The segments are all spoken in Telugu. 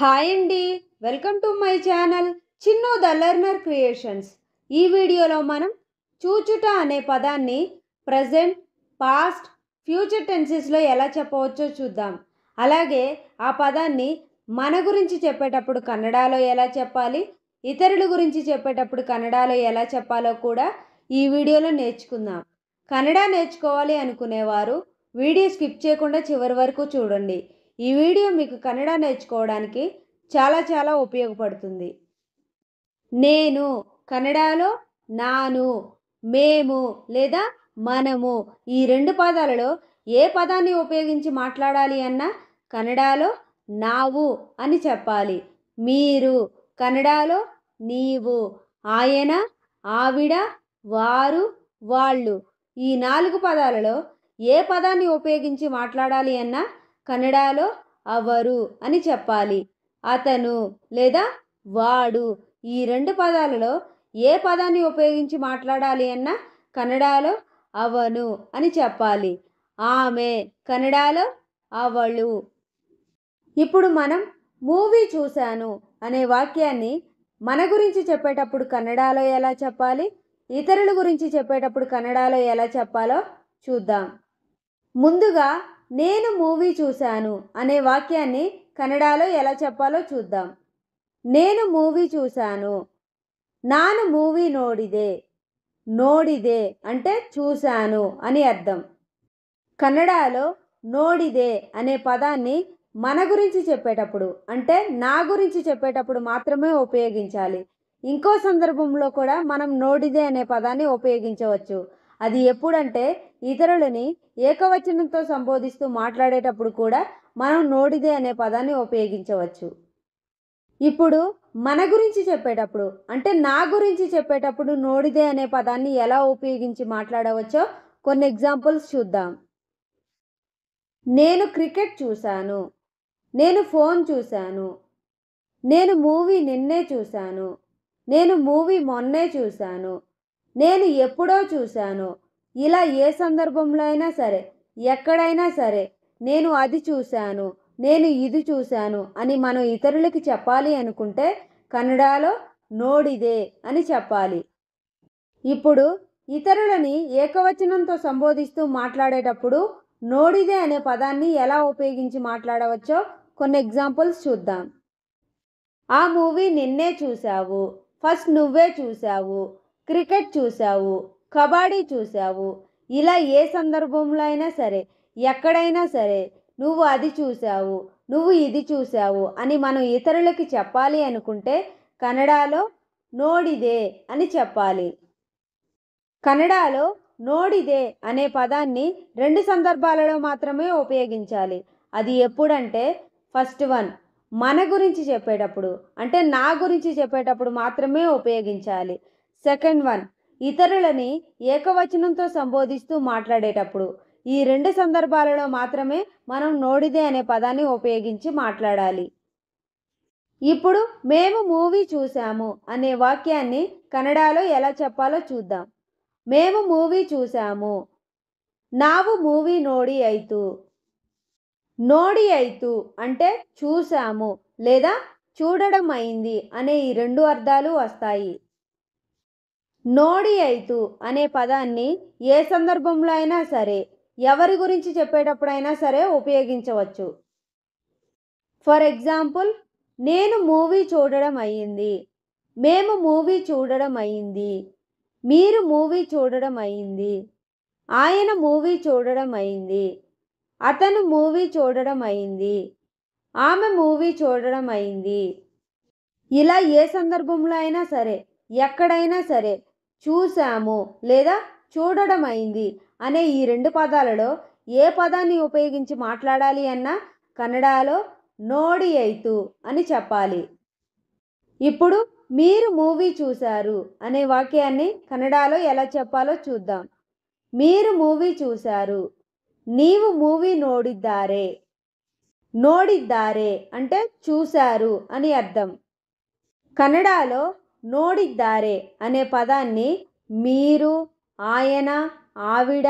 హాయ్ అండి, welcome to my channel Chinnu the learner creations. ఈ వీడియోలో మనం చూచుట అనే పదాన్ని ప్రజెంట్, పాస్ట్, ఫ్యూచర్ టెన్సెస్లో ఎలా చెప్పవచ్చో చూద్దాం. అలాగే ఆ పదాన్ని మన గురించి చెప్పేటప్పుడు కన్నడలో ఎలా చెప్పాలి, ఇతరుల గురించి చెప్పేటప్పుడు కన్నడలో ఎలా చెప్పాలో కూడా ఈ వీడియోలో నేర్చుకుందాం. కన్నడ నేర్చుకోవాలి అనుకునేవారు వీడియో స్కిప్ చేయకుండా చివరి వరకు చూడండి. ఈ వీడియో మీకు కన్నడ నేర్చుకోవడానికి చాలా ఉపయోగపడుతుంది. నేను కన్నడలో నాను, మేము లేదా మనము ఈ రెండు పదాలలో ఏ పదాన్ని ఉపయోగించి మాట్లాడాలి అన్నా కన్నడలో నావు అని చెప్పాలి. మీరు కన్నడలో నీవు, ఆయన, ఆవిడ, వారు, వాళ్ళు ఈ 4 పదాలలో ఏ పదాన్ని ఉపయోగించి మాట్లాడాలి అన్నా కన్నడలో అవరు అని చెప్పాలి. అతను లేదా వాడు ఈ 2 పదాలలో ఏ పదాన్ని ఉపయోగించి మాట్లాడాలి అన్నా కన్నడలో అవను అని చెప్పాలి. ఆమె కన్నడలో అవಳು. ఇప్పుడు మనం మూవీ చూశాను అనే వాక్యాన్ని మన గురించి చెప్పేటప్పుడు కన్నడలో ఎలా చెప్పాలి, ఇతరుల గురించి చెప్పేటప్పుడు కన్నడలో ఎలా చెప్పాలో చూద్దాం. ముందుగా నేను మూవీ చూశాను అనే వాక్యాన్ని కన్నడలో ఎలా చెప్పాలో చూద్దాం. నేను మూవీ చూశాను. నాను మూవీ నోడిదే. నోడిదే అంటే చూశాను అని అర్థం. కన్నడలో నోడిదే అనే పదాన్ని మన గురించి చెప్పేటప్పుడు అంటే నా గురించి చెప్పేటప్పుడు మాత్రమే ఉపయోగించాలి. ఇంకో సందర్భంలో కూడా మనం నోడిదే అనే పదాన్ని ఉపయోగించవచ్చు. అది ఎప్పుడంటే ఇతరులని ఏకవచనంతో సంబోధిస్తూ మాట్లాడేటప్పుడు కూడా మనం నోడిదే అనే పదాన్ని ఉపయోగించవచ్చు. ఇప్పుడు మన గురించి చెప్పేటప్పుడు అంటే నా గురించి చెప్పేటప్పుడు నోడిదే అనే పదాన్ని ఎలా ఉపయోగించి మాట్లాడవచ్చో కొన్ని ఎగ్జాంపుల్స్ చూద్దాం. నేను క్రికెట్ చూశాను. నేను ఫోన్ చూశాను. నేను మూవీ నిన్నే చూశాను. నేను మూవీ మొన్నే చూశాను. నేను ఎప్పుడో చూశాను. ఇలా ఏ సందర్భంలో అయినా సరే, ఎక్కడైనా సరే నేను అది చూశాను, నేను ఇది చూశాను అని మనం ఇతరులకి చెప్పాలి అనుకుంటే కన్నడలో నోడిదే అని చెప్పాలి. ఇప్పుడు ఇతరులని ఏకవచనంతో సంబోధిస్తూ మాట్లాడేటప్పుడు నోడిదే అనే పదాన్ని ఎలా ఉపయోగించి మాట్లాడవచ్చో కొన్ని ఎగ్జాంపుల్స్ చూద్దాం. ఆ మూవీ నిన్నే చూశావు. ఫస్ట్ నువ్వే చూశావు. క్రికెట్ చూశావు. కబడ్డీ చూశావు. ఇలా ఏ సందర్భంలో అయినా సరే, ఎక్కడైనా సరే నువ్వు అది చూశావు, నువ్వు ఇది చూశావు అని మనం ఇతరులకి చెప్పాలి అనుకుంటే కన్నడలో నోడిదే అని చెప్పాలి. కన్నడలో నోడిదే అనే పదాన్ని 2 సందర్భాలలో మాత్రమే ఉపయోగించాలి. అది ఎప్పుడంటే ఫస్ట్ వన్ మన గురించి చెప్పేటప్పుడు అంటే నా గురించి చెప్పేటప్పుడు మాత్రమే ఉపయోగించాలి. సెకండ్ వన్ ఇతరులని ఏకవచనంతో సంబోధిస్తూ మాట్లాడేటప్పుడు. ఈ 2 సందర్భాలలో మాత్రమే మనం నోడిదే అనే పదాన్ని ఉపయోగించి మాట్లాడాలి. ఇప్పుడు మేము మూవీ చూసాము అనే వాక్యాన్ని కన్నడలో ఎలా చెప్పాలో చూద్దాం. మేము మూవీ చూసాము. ನಾವು మూవీ నోడి ఆಯ್ತು. నోడి ఆಯ್ತು అంటే చూసాము లేదా చూడడం అయింది అనే ఈ 2 అర్థాలు వస్తాయి. నోడి ఆಯ್ತು అనే పదాన్ని ఏ సందర్భంలో అయినా సరే, ఎవరి గురించి చెప్పేటప్పుడైనా సరే ఉపయోగించవచ్చు. ఫర్ ఎగ్జాంపుల్, నేను మూవీ చూడడం అయ్యింది. మేము మూవీ చూడడం అయ్యింది. మీరు మూవీ చూడడం అయ్యింది. ఆయన మూవీ చూడడం అయ్యింది. అతను మూవీ చూడడం అయ్యింది. ఆమె మూవీ చూడడం అయ్యింది. ఇలా ఏ సందర్భంలో అయినా సరే, ఎక్కడైనా సరే చూసాము లేదా చూడడం అయింది అనే ఈ 2 పదాలలో ఏ పదాన్ని ఉపయోగించి మాట్లాడాలి అన్నా కన్నడలో నోడి ఆಯ್ತು అని చెప్పాలి. ఇప్పుడు మీరు మూవీ చూశారు అనే వాక్యాన్ని కన్నడలో ఎలా చెప్పాలో చూద్దాం. మీరు మూవీ చూశారు. నీవు మూవీ నోడిದ್ದಾರೆ. నోడిದ್ದಾರೆ అంటే చూశారు అని అర్థం. కన్నడలో నోడిದ್ದಾರೆ అనే పదాన్ని మీరు, ఆయన, ఆవిడ,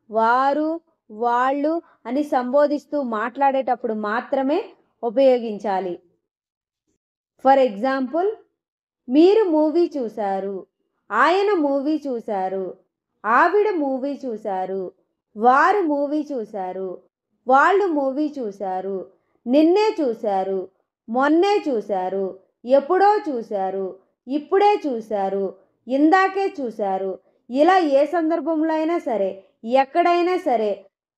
వారు, వాళ్ళు అని సంబోధిస్తూ మాట్లాడేటప్పుడు మాత్రమే ఉపయోగించాలి. ఫర్ ఎగ్జాంపుల్, మీరు మూవీ చూశారు, ఆయన మూవీ చూశారు, ఆవిడ మూవీ చూశారు, వారు మూవీ చూశారు, వాళ్ళు మూవీ చూశారు, నిన్నే చూశారు, మొన్నే చూశారు, ఎప్పుడో చూశారు, ఇప్పుడే చూశారు, ఇందాకే చూశారు. ఇలా ఏ సందర్భంలో అయినా సరే, ఎక్కడైనా సరే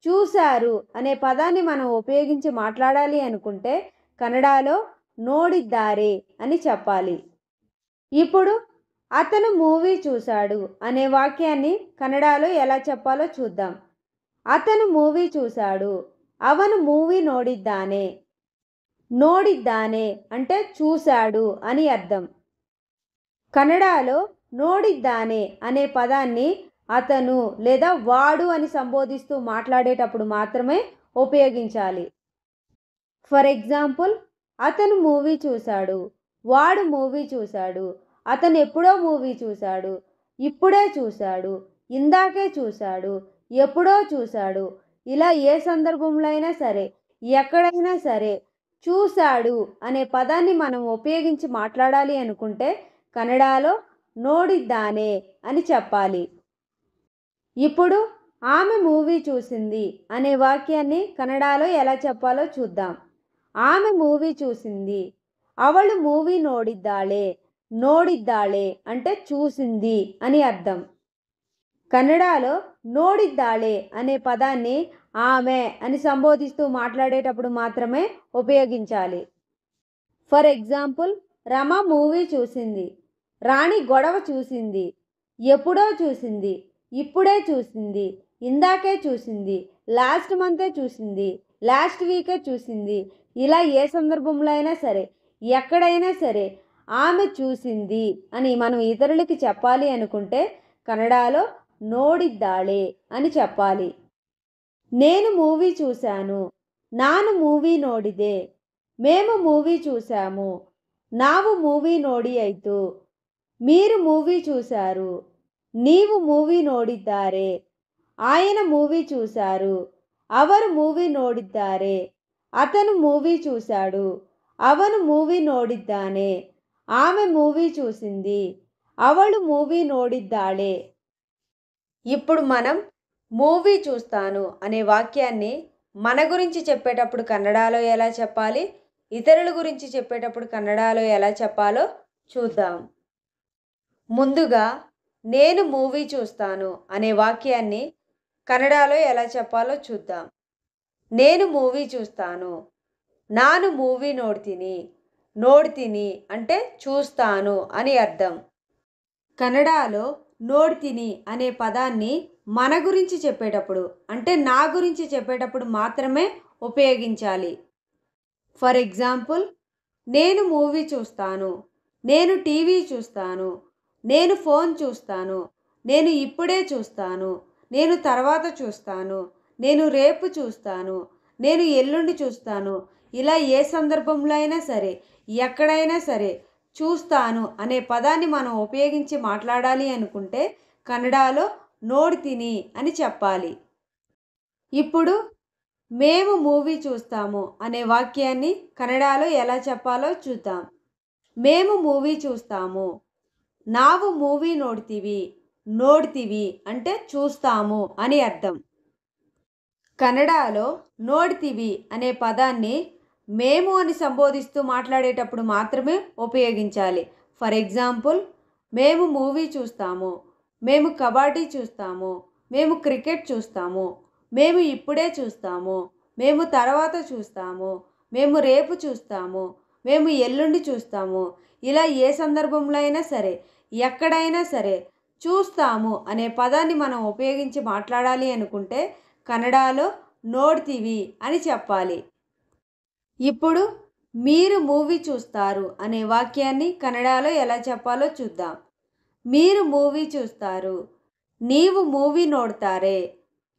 చూశారు అనే పదాన్ని మనం ఉపయోగించి మాట్లాడాలి అనుకుంటే కన్నడలో నోడిದ್ದಾರೆ అని చెప్పాలి. ఇప్పుడు అతను మూవీ చూశాడు అనే వాక్యాన్ని కన్నడలో ఎలా చెప్పాలో చూద్దాం. అతను మూవీ చూశాడు, అవను మూవీ నోడిದ್ದಾನೆ. నోడిದ್ದಾನೆ అంటే చూశాడు అని అర్థం. కన్నడలో నోడిದ್ದಾನೆ అనే పదాన్ని అతను లేదా వాడు అని సంబోధిస్తూ మాట్లాడేటప్పుడు మాత్రమే ఉపయోగించాలి. ఫర్ ఎగ్జాంపుల్, అతను మూవీ చూశాడు, వాడు మూవీ చూశాడు, అతను ఎప్పుడో మూవీ చూశాడు, ఇప్పుడే చూశాడు, ఇందాకే చూశాడు, ఎప్పుడో చూశాడు. ఇలా ఏ సందర్భంలో అయినా సరే, ఎక్కడైనా సరే చూశాడు అనే పదాన్ని మనం ఉపయోగించి మాట్లాడాలి అనుకుంటే కన్నడలో నోడిದ್ದಾನೆ అని చెప్పాలి. ఇప్పుడు ఆమె మూవీ చూసింది అనే వాక్యాన్ని కన్నడలో ఎలా చెప్పాలో చూద్దాం. ఆమె మూవీ చూసింది, అవಳು మూవీ నోడిದ್ದಾಳೆ. నోడిದ್ದಾಳೆ అంటే చూసింది అని అర్థం. కన్నడలో నోడిದ್ದಾಳೆ అనే పదాన్ని ఆమె అని సంబోధిస్తూ మాట్లాడేటప్పుడు మాత్రమే ఉపయోగించాలి. ఫర్ ఎగ్జాంపుల్, రమ మూవీ చూసింది, రాణి గొడవ చూసింది, ఎప్పుడో చూసింది, ఇప్పుడే చూసింది, ఇందాకే చూసింది, లాస్ట్ మంతే చూసింది, లాస్ట్ వీకే చూసింది. ఇలా ఏ సందర్భంలో అయినా సరే, ఎక్కడైనా సరే ఆమె చూసింది అని మనం ఇతరులకి చెప్పాలి అనుకుంటే కన్నడలో నోడిದ್ದಾಳೆ అని చెప్పాలి. నేను మూవీ చూశాను, నాను మూవీ నోడిದೆ. మేము మూవీ చూశాము, ನಾವು ಮೂವಿ ನೋಡಿ ಆಯಿತು. మీరు మూవీ చూశారు, నీవు మూవీ ನೋಡಿದ್ದಾರೆ. ఆయన మూవీ చూశారు, ಅವರು మూవీ ನೋಡಿದ್ದಾರೆ. అతను మూవీ చూశాడు, ಅವನು మూవీ ನೋಡಿದ್ದಾನೆ. ఆమె మూవీ చూసింది, ಅವಳು మూవీ ನೋಡಿದ್ದಾಳೆ. ఇప్పుడు మనం మూవీ చూస్తాను అనే వాక్యాన్ని మన గురించి చెప్పేటప్పుడు కన్నడలో ఎలా చెప్పాలి, ఇతరుల గురించి చెప్పేటప్పుడు కన్నడలో ఎలా చెప్పాలో చూద్దాం. ముందుగా నేను మూవీ చూస్తాను అనే వాక్యాన్ని కన్నడలో ఎలా చెప్పాలో చూద్దాం. నేను మూవీ చూస్తాను, నాను మూవీ నోಡ್ತೀನಿ. నోಡ್ತೀನಿ అంటే చూస్తాను అని అర్థం. కన్నడలో నోడ్ತೀನಿ అనే పదాన్ని మన గురించి చెప్పేటప్పుడు అంటే నా గురించి చెప్పేటప్పుడు మాత్రమే ఉపయోగించాలి. ఫర్ ఎగ్జాంపుల్, నేను మూవీ చూస్తాను, నేను టీవీ చూస్తాను, నేను ఫోన్ చూస్తాను, నేను ఇప్పుడే చూస్తాను, నేను తర్వాత చూస్తాను, నేను రేపు చూస్తాను, నేను ఎల్లుండి చూస్తాను. ఇలా ఏ సందర్భంలో అయినా సరే, ఎక్కడైనా సరే చూస్తాను అనే పదాన్ని మనం ఉపయోగించి మాట్లాడాలి అనుకుంటే కన్నడలో నోడ్ತೀನಿ అని చెప్పాలి. ఇప్పుడు మేము మూవీ చూస్తాము అనే వాక్యాన్ని కన్నడలో ఎలా చెప్పాలో చూద్దాం. మేము మూవీ చూస్తాము, ನಾವು మూవీ ನೋಡ್ತೀವಿ. ನೋಡ್ತೀವಿ అంటే చూస్తాము అని అర్థం. కన్నడలో నోడ్ತೀವಿ అనే పదాన్ని మేము అని సంబోధిస్తూ మాట్లాడేటప్పుడు మాత్రమే ఉపయోగించాలి. ఫర్ ఎగ్జాంపుల్, మేము మూవీ చూస్తాము, మేము కబడ్డీ చూస్తాము, మేము క్రికెట్ చూస్తాము, మేము ఇప్పుడే చూస్తాము, మేము తర్వాత చూస్తాము, మేము రేపు చూస్తాము, మేము ఎల్లుండి చూస్తాము. ఇలా ఏ సందర్భంలో అయినా సరే, ఎక్కడైనా సరే చూస్తాము అనే పదాన్ని మనం ఉపయోగించి మాట్లాడాలి అనుకుంటే కన్నడలో నోడ్ತೀವಿ అని చెప్పాలి. ఇప్పుడు మీరు మూవీ చూస్తారు అనే వాక్యాన్ని కన్నడలో ఎలా చెప్పాలో చూద్దాం. మీరు మూవీ చూస్తారు, నీవు మూవీ ನೋಡ್ತಾರೆ.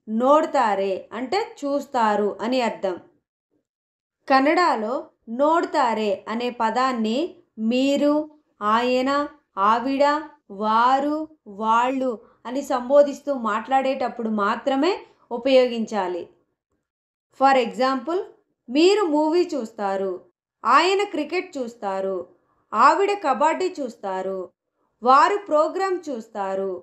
ನೋಡ್ತಾರೆ అంటే చూస్తారు అని అర్థం. కన్నడలో ನೋಡ್ತಾರೆ అనే పదాన్ని మీరు, ఆయన, ఆవిడ, వారు, వాళ్ళు అని సంబోధిస్తూ మాట్లాడేటప్పుడు మాత్రమే ఉపయోగించాలి. ఫర్ ఎగ్జాంపుల్, మీరు మూవీ చూస్తారు, ఆయన క్రికెట్ చూస్తారు, ఆవిడ కబడ్డీ చూస్తారు, వారు ప్రోగ్రాం చూస్తారు,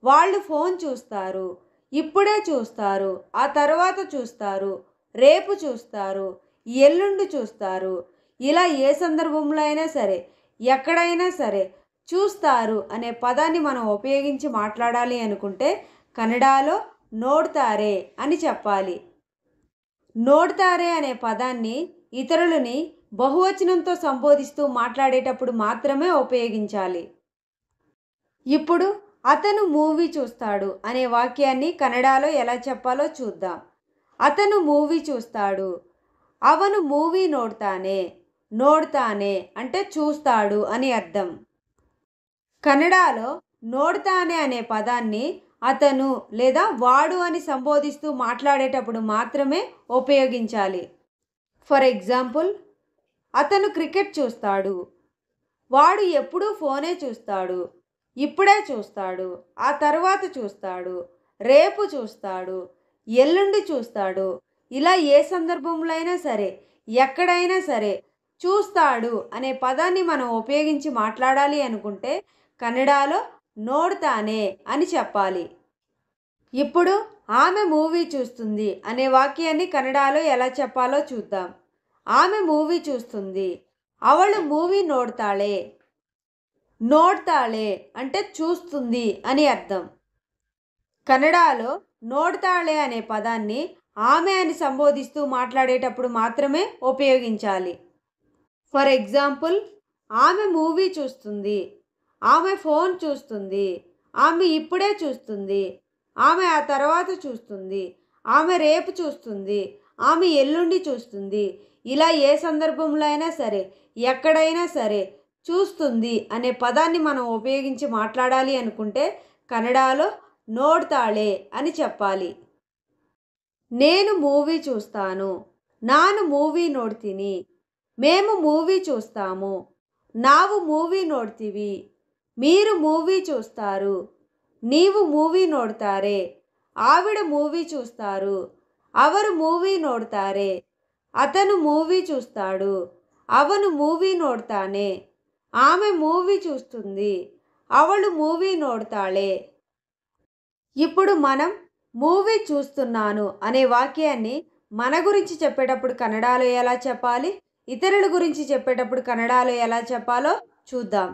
వాళ్ళు ఫోన్ చూస్తారు, ఇప్పుడే చూస్తారు, ఆ తర్వాత చూస్తారు, రేపు చూస్తారు, ఎల్లుండి చూస్తారు. ఇలా ఏ సందర్భంలో అయినా సరే, ఎక్కడైనా సరే చూస్తారు అనే పదాన్ని మనం ఉపయోగించి మాట్లాడాలి అనుకుంటే కన్నడలో నోడ్తారే అని చెప్పాలి. నోడ్తారే అనే పదాన్ని ఇతరులని బహువచనంతో సంబోధిస్తూ మాట్లాడేటప్పుడు మాత్రమే ఉపయోగించాలి. ఇప్పుడు అతను మూవీ చూస్తాడు అనే వాక్యాన్ని కన్నడలో ఎలా చెప్పాలో చూద్దాం. అతను మూవీ చూస్తాడు. అవను మూవీ నోడ్తానే. నోడ్తానే అంటే చూస్తాడు అని అర్థం. కన్నడలో నోడ్తానే అనే పదాన్ని అతను లేదా వాడు అని సంబోధిస్తూ మాట్లాడేటప్పుడు మాత్రమే ఉపయోగించాలి. ఫర్ ఎగ్జాంపుల్, అతను క్రికెట్ చూస్తాడు. వాడు ఎప్పుడూ ఫోనే చూస్తాడు. ఇప్పుడే చూస్తాడు, ఆ తర్వాత చూస్తాడు, రేపు చూస్తాడు, ఎల్లుండి చూస్తాడు. ఇలా ఏ సందర్భంలో అయినా సరే, ఎక్కడైనా సరే చూస్తాడు అనే పదాన్ని మనం ఉపయోగించి మాట్లాడాలి అనుకుంటే కన్నడలో నోడ్తానే అని చెప్పాలి. ఇప్పుడు ఆమె మూవీ చూస్తుంది అనే వాక్యాన్ని కన్నడలో ఎలా చెప్పాలో చూద్దాం. ఆమె మూవీ చూస్తుంది. అవಳು మూవీ నోడ్తాళే. నోడ్తాళే అంటే చూస్తుంది అని అర్థం. కన్నడలో నోడ్తాళే అనే పదాన్ని ఆమె అని సంబోధిస్తూ మాట్లాడేటప్పుడు మాత్రమే ఉపయోగించాలి. ఫర్ ఎగ్జాంపుల్, ఆమె మూవీ చూస్తుంది, ఆమె ఫోన్ చూస్తుంది, ఆమె ఇప్పుడే చూస్తుంది, ఆమె ఆ తర్వాత చూస్తుంది, ఆమె రేపు చూస్తుంది, ఆమె ఎల్లుండి చూస్తుంది. ఇలా ఏ సందర్భంలో అయినా సరే, ఎక్కడైనా సరే చూస్తుంది అనే పదాన్ని మనం ఉపయోగించి మాట్లాడాలి అనుకుంటే కన్నడలో నోడ్తాళే అని చెప్పాలి. నేను మూవీ చూస్తాను. నాను మూవీ నోಡ್ತೀನಿ. మేము మూవీ చూస్తాము. ನಾವು మూవీ ನೋಡ್ತೀವಿ. మీరు మూవీ చూస్తారు. నీవు మూవీ నోಡ್ತಾರೆ. ఆవిడ మూవీ చూస్తారు. ಅವರು మూవీ నోಡ್ತಾರೆ. అతను మూవీ చూస్తాడు. ಅವನು మూవీ నోಡ್ತಾನೆ. ఆమె మూవీ చూస్తుంది. అవಳು మూవీ నోಡ್ತಾಳೆ. ఇప్పుడు మనం మూవీ చూస్తున్నాను అనే వాక్యాన్ని మన గురించి చెప్పేటప్పుడు కన్నడలో ఎలా చెప్పాలి, ఇతరుల గురించి చెప్పేటప్పుడు కన్నడలో ఎలా చెప్పాలో చూద్దాం.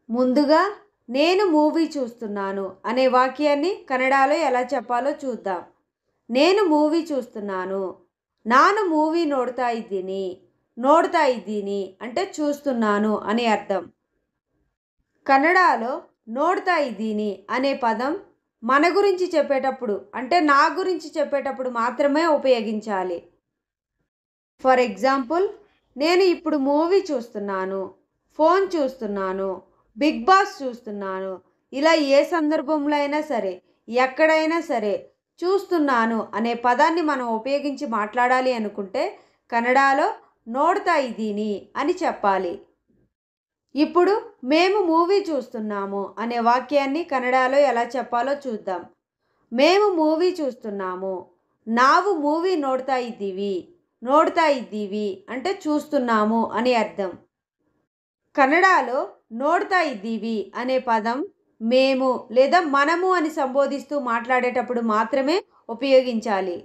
ముందుగా నేను మూవీ చూస్తున్నాను అనే వాక్యాన్ని కన్నడలో ఎలా చెప్పాలో చూద్దాం. నేను మూవీ చూస్తున్నాను. నాను మూవీ నోಡ್ತಾ ಇದ್ದೀನಿ. నోಡ್ತಾ ఇದ್ದೀನಿ అంటే చూస్తున్నాను అని అర్థం. కన్నడలో నోడ్తా ఇದ್ದೀನಿ అనే పదం మన గురించి చెప్పేటప్పుడు అంటే నా గురించి చెప్పేటప్పుడు మాత్రమే ఉపయోగించాలి. ఫర్ ఎగ్జాంపుల్, నేను ఇప్పుడు మూవీ చూస్తున్నాను, ఫోన్ చూస్తున్నాను, బిగ్ బాస్ చూస్తున్నాను. ఇలా ఏ సందర్భంలో అయినా సరే, ఎక్కడైనా సరే చూస్తున్నాను అనే పదాన్ని మనం ఉపయోగించి మాట్లాడాలి అనుకుంటే కన్నడలో నోడ్తా ఇದ್ದೀನಿ అని చెప్పాలి. ఇప్పుడు మేము మూవీ చూస్తున్నాము అనే వాక్యాన్ని కన్నడలో ఎలా చెప్పాలో చూద్దాం. మేము మూవీ చూస్తున్నాము. ನಾವು మూవీ నోಡ್ತಾ ఇದ್ದೀವಿ. నోడ్తా ఇದ್ದೀವಿ అంటే చూస్తున్నాము అని అర్థం. కన్నడలో నోడ్తా ఇದ್ದೀವಿ అనే పదం మేము లేదా మనము అని సంబోధిస్తూ మాట్లాడేటప్పుడు మాత్రమే ఉపయోగించాలి.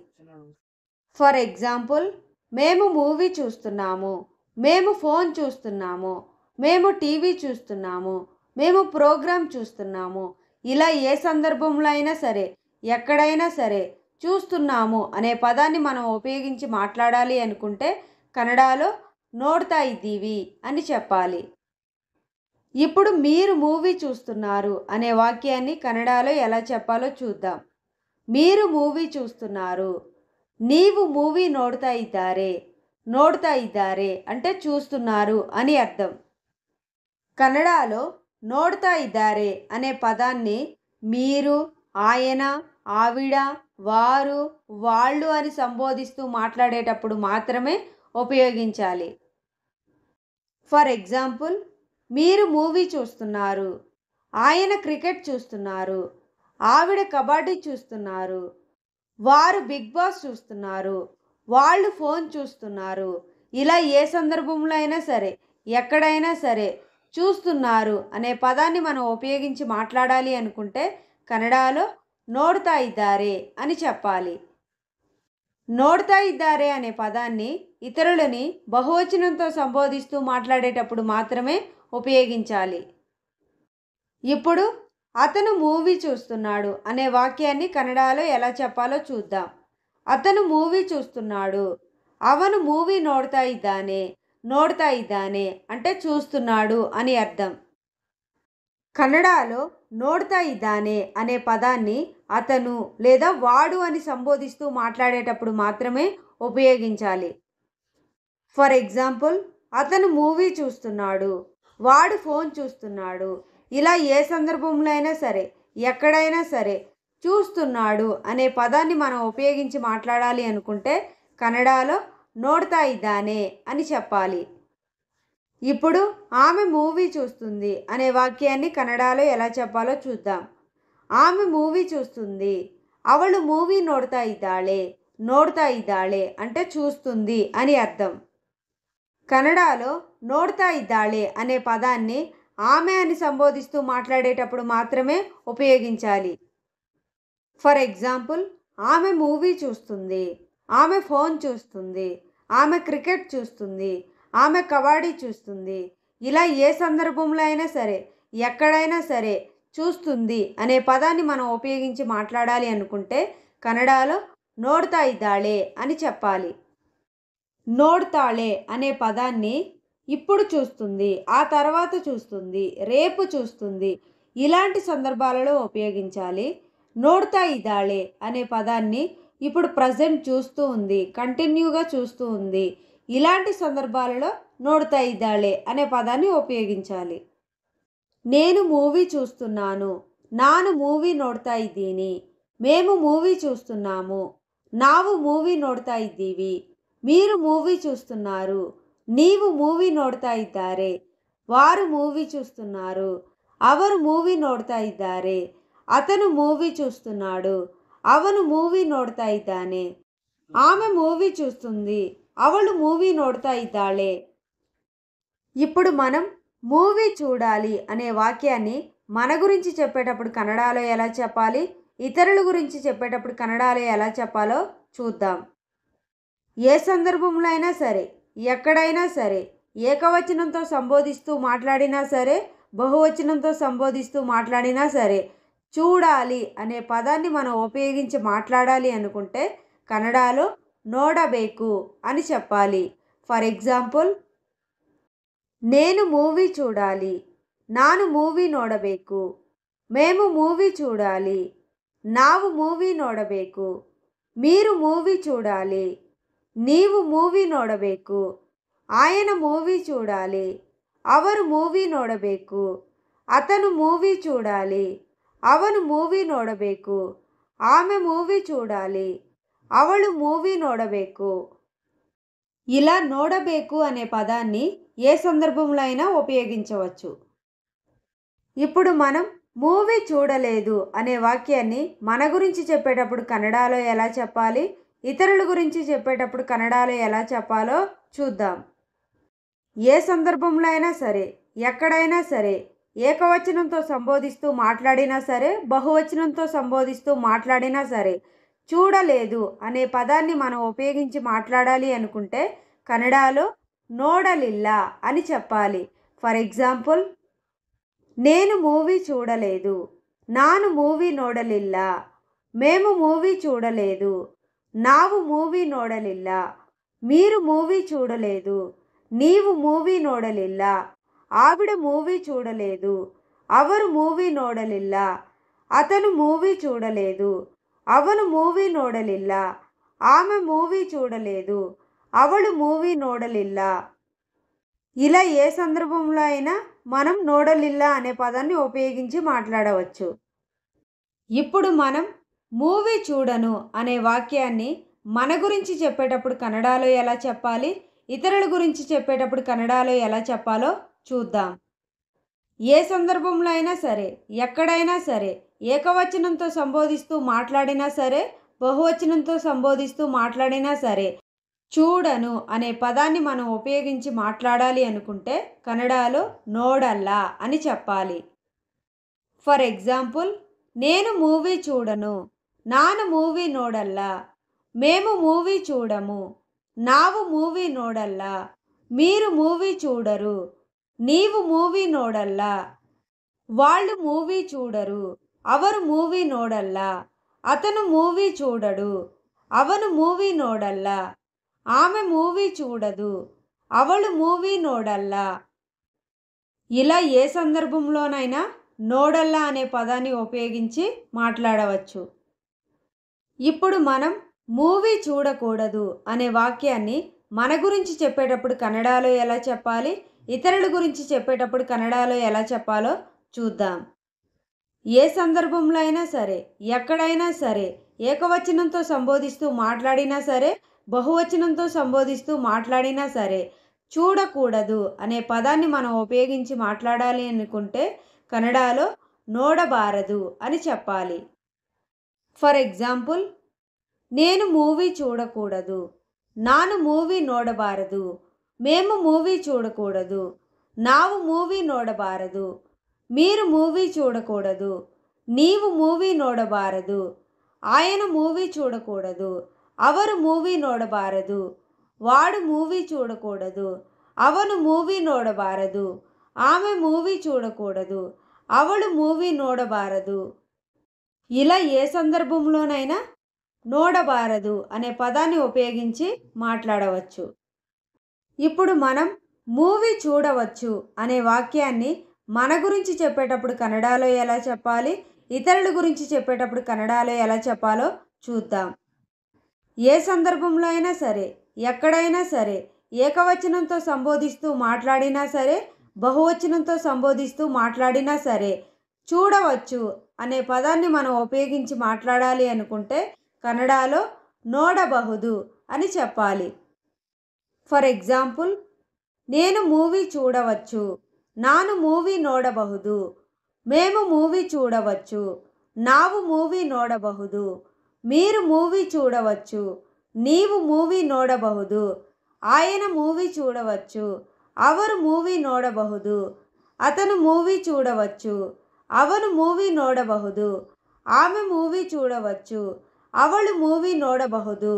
ఫర్ ఎగ్జాంపుల్, మేము మూవీ చూస్తున్నాము, మేము ఫోన్ చూస్తున్నాము, మేము టీవీ చూస్తున్నాము, మేము ప్రోగ్రాం చూస్తున్నాము. ఇలా ఏ సందర్భంలో అయినా సరే, ఎక్కడైనా సరే చూస్తున్నాము అనే పదాన్ని మనం ఉపయోగించి మాట్లాడాలి అనుకుంటే కన్నడలో నోడ్తా ఇದ್ದೀವಿ అని చెప్పాలి. ఇప్పుడు మీరు మూవీ చూస్తున్నారు అనే వాక్యాన్ని కన్నడలో ఎలా చెప్పాలో చూద్దాం. మీరు మూవీ చూస్తున్నారు. నీవు మూవీ నోడ్తా ఇದ್ದಾರೆ. నోడ్తా ఇದ್ದಾರೆ అంటే చూస్తున్నారు అని అర్థం. కన్నడలో నోడ్తా ఇದ್ದಾರೆ అనే పదాన్ని మీరు, ఆయన, ఆవిడ, వారు, వాళ్ళు అని సంబోధిస్తూ మాట్లాడేటప్పుడు మాత్రమే ఉపయోగించాలి. ఫర్ ఎగ్జాంపుల్, మీరు మూవీ చూస్తున్నారు. ఆయన క్రికెట్ చూస్తున్నారు. ఆవిడ కబడ్డీ చూస్తున్నారు. వారు బిగ్ బాస్ చూస్తున్నారు. వాళ్ళు ఫోన్ చూస్తున్నారు. ఇలా ఏ సందర్భంలో అయినా సరే, ఎక్కడైనా సరే చూస్తున్నారు అనే పదాన్ని మనం ఉపయోగించి మాట్లాడాలి అనుకుంటే కన్నడలో నోడ్తా ఇದ್ದಾರೆ అని చెప్పాలి. నోడ్తా ఇದ್ದಾರೆ అనే పదాన్ని ఇతరులని బహువచనంతో సంబోధిస్తూ మాట్లాడేటప్పుడు మాత్రమే ఉపయోగించాలి. ఇప్పుడు అతను మూవీ చూస్తున్నాడు అనే వాక్యాన్ని కన్నడలో ఎలా చెప్పాలో చూద్దాం. అతను మూవీ చూస్తున్నాడు. అవను మూవీ నోడ్తా ఇದ್ದಾನೆ. నోడ్తా ఇದ್ದಾನೆ అంటే చూస్తున్నాడు అని అర్థం. కన్నడలో నోడ్తా ఇದ್ದಾನೆ అనే పదాన్ని అతను లేదా వాడు అని సంబోధిస్తూ మాట్లాడేటప్పుడు మాత్రమే ఉపయోగించాలి. ఫర్ ఎగ్జాంపుల్, అతను మూవీ చూస్తున్నాడు, వాడు ఫోన్ చూస్తున్నాడు. ఇలా ఏ సందర్భంలో అయినా సరే, ఎక్కడైనా సరే చూస్తున్నాడు అనే పదాన్ని మనం ఉపయోగించి మాట్లాడాలి అనుకుంటే కన్నడలో నోడ్తా ఇದ್ದಾನೆ అని చెప్పాలి. ఇప్పుడు ఆమె మూవీ చూస్తుంది అనే వాక్యాన్ని కన్నడలో ఎలా చెప్పాలో చూద్దాం. ఆమె మూవీ చూస్తుంది. అవಳು మూవీ నోడ్తా ఇದ್ದಾಳೆ. నోడ్తా ఇದ್ದಾಳೆ అంటే చూస్తుంది అని అర్థం. కన్నడలో నోడ్తా ఇದ್ದಾಳೆ అనే పదాన్ని ఆమె అని సంబోధిస్తూ మాట్లాడేటప్పుడు మాత్రమే ఉపయోగించాలి. ఫర్ ఎగ్జాంపుల్, ఆమె మూవీ చూస్తుంది, ఆమె ఫోన్ చూస్తుంది, ఆమె క్రికెట్ చూస్తుంది, ఆమె కబడ్డీ చూస్తుంది. ఇలా ఏ సందర్భంలో అయినా సరే, ఎక్కడైనా సరే చూస్తుంది అనే పదాన్ని మనం ఉపయోగించి మాట్లాడాలి అనుకుంటే కన్నడలో నోడ్తా ఇದ್ದಾಳೆ అని చెప్పాలి. నోడ్తాళే అనే పదాన్ని ఇప్పుడు చూస్తుంది, ఆ తర్వాత చూస్తుంది, రేపు చూస్తుంది ఇలాంటి సందర్భాలలో ఉపయోగించాలి. నోడ్తా ఇದ್ದಾಳೆ అనే పదాన్ని ఇప్పుడు ప్రజెంట్ చూస్తూ ఉంది, కంటిన్యూగా చూస్తూ ఉంది ఇలాంటి సందర్భాలలో నోడ్తా ఇದ್ದಾಳೆ అనే పదాన్ని ఉపయోగించాలి. నేను మూవీ చూస్తున్నాను. నాను మూవీ నోడ్తా ఇದ್ದೀನಿ. మేము మూవీ చూస్తున్నాము. ನಾವು ಮೂವಿ ನೋಡ್ತಾ ಇದ್ದೀವಿ. మీరు మూవీ చూస్తున్నారు. నీవు మూవీ నోడ్తా ఇದ್ದಾರೆ. వారు మూవీ చూస్తున్నారు. ಅವರು మూవీ నోడ్తా ఇದ್ದಾರೆ. అతను మూవీ చూస్తున్నాడు. ಅವನು మూవీ నోడ్తా ఇದ್ದಾನೆ. ఆమె మూవీ చూస్తుంది. ಅವಳು మూవీ నోడ్తా ఇದ್ದಾಳೆ. ఇప్పుడు మనం మూవీ చూడాలి అనే వాక్యాన్ని మన గురించి చెప్పేటప్పుడు కన్నడలో ఎలా చెప్పాలి, ఇతరుల గురించి చెప్పేటప్పుడు కన్నడలో ఎలా చెప్పాలో చూద్దాం. ఏ సందర్భంలో అయినా సరే, ఎక్కడైనా సరే ఏకవచనంతో సంబోధిస్తూ మాట్లాడినా సరే, బహువచనంతో సంబోధిస్తూ మాట్లాడినా సరే చూడాలి అనే పదాన్ని మనం ఉపయోగించి మాట్లాడాలి అనుకుంటే కన్నడలో నోడబేకు అని చెప్పాలి. ఫర్ ఎగ్జాంపుల్, నేను మూవీ చూడాలి. నాను మూవీ నోడబేకు. మేము మూవీ చూడాలి. ನಾವು ಮೂವಿ ನೋಡಬೇಕು. మీరు మూవీ చూడాలి. నీవు మూవీ ನೋಡಬೇಕು. ఆయన మూవీ చూడాలి. ಅವರು ಮೂವಿ ನೋಡಬೇಕು. అతను మూవీ చూడాలి. ಅವನು ಮೂವಿ ನೋಡಬೇಕು. ఆమె మూవీ చూడాలి. ಅವಳು మూవీ ನೋಡಬೇಕು. ఇలా నోడబేకు అనే పదాన్ని ఏ సందర్భంలో అయినా ఉపయోగించవచ్చు. ఇప్పుడు మనం మూవీ చూడలేదు అనే వాక్యాన్ని మన గురించి చెప్పేటప్పుడు కన్నడలో ఎలా చెప్పాలి, ఇతరుల గురించి చెప్పేటప్పుడు కన్నడలో ఎలా చెప్పాలో చూద్దాం. ఏ సందర్భంలో అయినా సరే, ఎక్కడైనా సరే ఏకవచనంతో సంబోధిస్తూ మాట్లాడినా సరే, బహువచనంతో సంబోధిస్తూ మాట్లాడినా సరే చూడలేదు అనే పదాన్ని మనం ఉపయోగించి మాట్లాడాలి అనుకుంటే కన్నడలో నోడలిల్ల అని చెప్పాలి. ఫర్ ఎగ్జాంపుల్, నేను మూవీ చూడలేదు. నాను మూవీ నోడలిల్ల. మేము మూవీ చూడలేదు. ನಾವು ಮೂವಿ ನೋಡಲಿಲ್ಲ. మీరు మూవీ చూడలేదు. నీవు మూవీ ನೋಡಲಿಲ್ಲ. ఆవిడ మూవీ చూడలేదు. ಅವರು మూవీ ನೋಡಲಿಲ್ಲ. అతను మూవీ చూడలేదు. ಅವನು ಮೂವಿ ನೋಡಲಿಲ್ಲ. ఆమె మూవీ చూడలేదు. ಅವಳು మూవీ ನೋಡಲಿಲ್ಲ. ఇలా ఏ సందర్భంలో అయినా మనం నోడలిల్ల అనే పదాన్ని ఉపయోగించి మాట్లాడవచ్చు. ఇప్పుడు మనం మూవీ చూడను అనే వాక్యాన్ని మన గురించి చెప్పేటప్పుడు కన్నడలో ఎలా చెప్పాలి, ఇతరుల గురించి చెప్పేటప్పుడు కన్నడలో ఎలా చెప్పాలో చూద్దాం. ఏ సందర్భంలో అయినా సరే, ఎక్కడైనా సరే ఏకవచనంతో సంబోధిస్తూ మాట్లాడినా సరే, బహువచనంతో సంబోధిస్తూ మాట్లాడినా సరే చూడను అనే పదాన్ని మనం ఉపయోగించి మాట్లాడాలి అనుకుంటే కన్నడలో నోడల్ల అని చెప్పాలి. ఫర్ ఎగ్జాంపుల్, నేను మూవీ చూడను, ನಾನು ಮೂವಿ ನೋಡಲ್ಲ. మేము మూవీ చూడము, ನಾವು ಮೂವಿ ನೋಡಲ್ಲ. మీరు మూవీ చూడరు, నీవు మూవీ ನೋಡಲ್ಲ. వాళ్ళు మూవీ చూడరు, ಅವರು మూవీ ನೋಡಲ್ಲ. అతను మూవీ చూడడు, ಅವನು మూవీ ನೋಡಲ್ಲ. ఆమె మూవీ చూడదు, ಅವಳು మూవీ ನೋಡಲ್ಲ. ఇలా ఏ సందర్భంలోనైనా నోడల్లా అనే పదాన్ని ఉపయోగించి మాట్లాడవచ్చు. ఇప్పుడు మనం మూవీ చూడకూడదు అనే వాక్యాన్ని మన గురించి చెప్పేటప్పుడు కన్నడలో ఎలా చెప్పాలి, ఇతరుల గురించి చెప్పేటప్పుడు కన్నడలో ఎలా చెప్పాలో చూద్దాం. ఏ సందర్భంలో అయినా సరే, ఎక్కడైనా సరే, ఏకవచనంతో సంబోధిస్తూ మాట్లాడినా సరే, బహువచనంతో సంబోధిస్తూ మాట్లాడినా సరే, చూడకూడదు అనే పదాన్ని మనం ఉపయోగించి మాట్లాడాలి అనుకుంటే కన్నడలో నోడబారదు అని చెప్పాలి. ఫర్ ఎగ్జాంపుల్, నేను మూవీ చూడకూడదు, ನಾನು ಮೂವಿ ನೋಡಬಾರದು. మేము మూవీ చూడకూడదు, ನಾವು మూవీ ನೋಡಬಾರದು. మీరు మూవీ చూడకూడదు, నీవు మూవీ ನೋಡಬಾರದು. ఆయన మూవీ చూడకూడదు, ಅವರು మూవీ ನೋಡಬಾರದು. వాడు మూవీ చూడకూడదు, ಅವನು మూవీ ನೋಡಬಾರದು. ఆమె మూవీ చూడకూడదు, ಅವಳು మూవీ ನೋಡಬಾರದು. ఇలా ఏ సందర్భంలోనైనా నోడబారదు అనే పదాన్ని ఉపయోగించి మాట్లాడవచ్చు. ఇప్పుడు మనం మూవీ చూడవచ్చు అనే వాక్యాన్ని మన గురించి చెప్పేటప్పుడు కన్నడలో ఎలా చెప్పాలి, ఇతరుల గురించి చెప్పేటప్పుడు కన్నడలో ఎలా చెప్పాలో చూద్దాం. ఏ సందర్భంలో అయినా సరే, ఎక్కడైనా సరే, ఏకవచనంతో సంబోధిస్తూ మాట్లాడినా సరే, బహువచనంతో సంబోధిస్తూ మాట్లాడినా సరే, చూడవచ్చు అనే పదాన్ని మనం ఉపయోగించి మాట్లాడాలి అనుకుంటే కన్నడలో నోడಬಹುದು అని చెప్పాలి. ఫర్ ఎగ్జాంపుల్, నేను మూవీ చూడవచ్చు, ನಾನು ಮೂವಿ ನೋಡಬಹುದು. మేము మూవీ చూడవచ్చు, ನಾವು మూవీ ನೋಡಬಹುದು. మీరు మూవీ చూడవచ్చు, నీవు మూవీ ನೋಡಬಹುದು. ఆయన మూవీ చూడవచ్చు, ಅವರು మూవీ ನೋಡಬಹುದು. అతను మూవీ చూడవచ్చు, ಅವನು మూవీ ನೋಡಬಹುದು. ఆమె మూవీ చూడవచ్చు, ಅವಳು మూవీ ನೋಡಬಹುದು.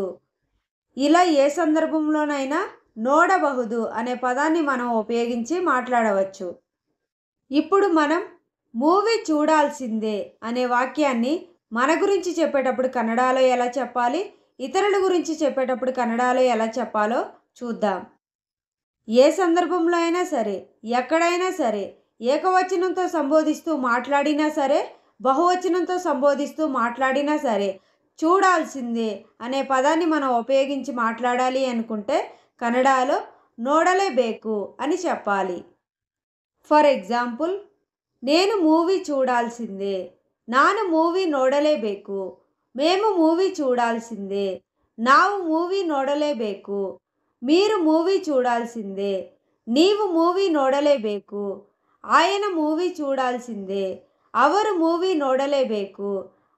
ఇలా ఏ సందర్భంలోనైనా నోడಬಹುದು అనే పదాన్ని మనం ఉపయోగించి మాట్లాడవచ్చు. ఇప్పుడు మనం మూవీ చూడాల్సిందే అనే వాక్యాన్ని మన గురించి చెప్పేటప్పుడు కన్నడలో ఎలా చెప్పాలి, ఇతరుల గురించి చెప్పేటప్పుడు కన్నడలో ఎలా చెప్పాలో చూద్దాం. ఏ సందర్భంలో అయినా సరే, ఎక్కడైనా సరే, ఏకవచనంతో సంబోధిస్తూ మాట్లాడినా సరే, బహువచనంతో సంబోధిస్తూ మాట్లాడినా సరే, చూడాల్సిందే అనే పదాన్ని మనం ఉపయోగించి మాట్లాడాలి అనుకుంటే కన్నడలో నోడలేಬೇಕು అని చెప్పాలి. ఫర్ ఎగ్జాంపుల్, నేను మూవీ చూడాల్సిందే, ನಾನು ಮೂವಿ ನೋಡಲೇಬೇಕು. మేము మూవీ చూడాల్సిందే, ನಾವು మూవీ ನೋಡಲೇಬೇಕು. మీరు మూవీ చూడాల్సిందే, నీవు మూవీ ನೋಡಲೇಬೇಕು. ఆయన మూవీ చూడాల్సిందే, ಅವರು మూవీ ನೋಡಲೇಬೇಕು.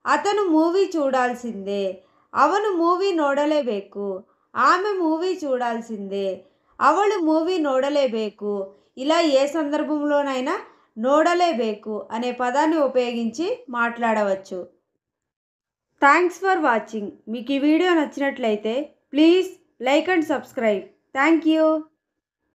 అతను మూవీ చూడాల్సిందే, ಅವನು మూవీ ನೋಡಲೇಬೇಕು. ఆమె మూవీ చూడాల్సిందే, ಅವಳು మూవీ ನೋಡಲೇಬೇಕು. ఇలా ఏ సందర్భంలోనైనా నోడలేಬೇಕು అనే పదాన్ని ఉపయోగించి మాట్లాడవచ్చు. Thanks for watching. మీకు ఈ వీడియో నచ్చినట్లయితే please like and subscribe. Thank you.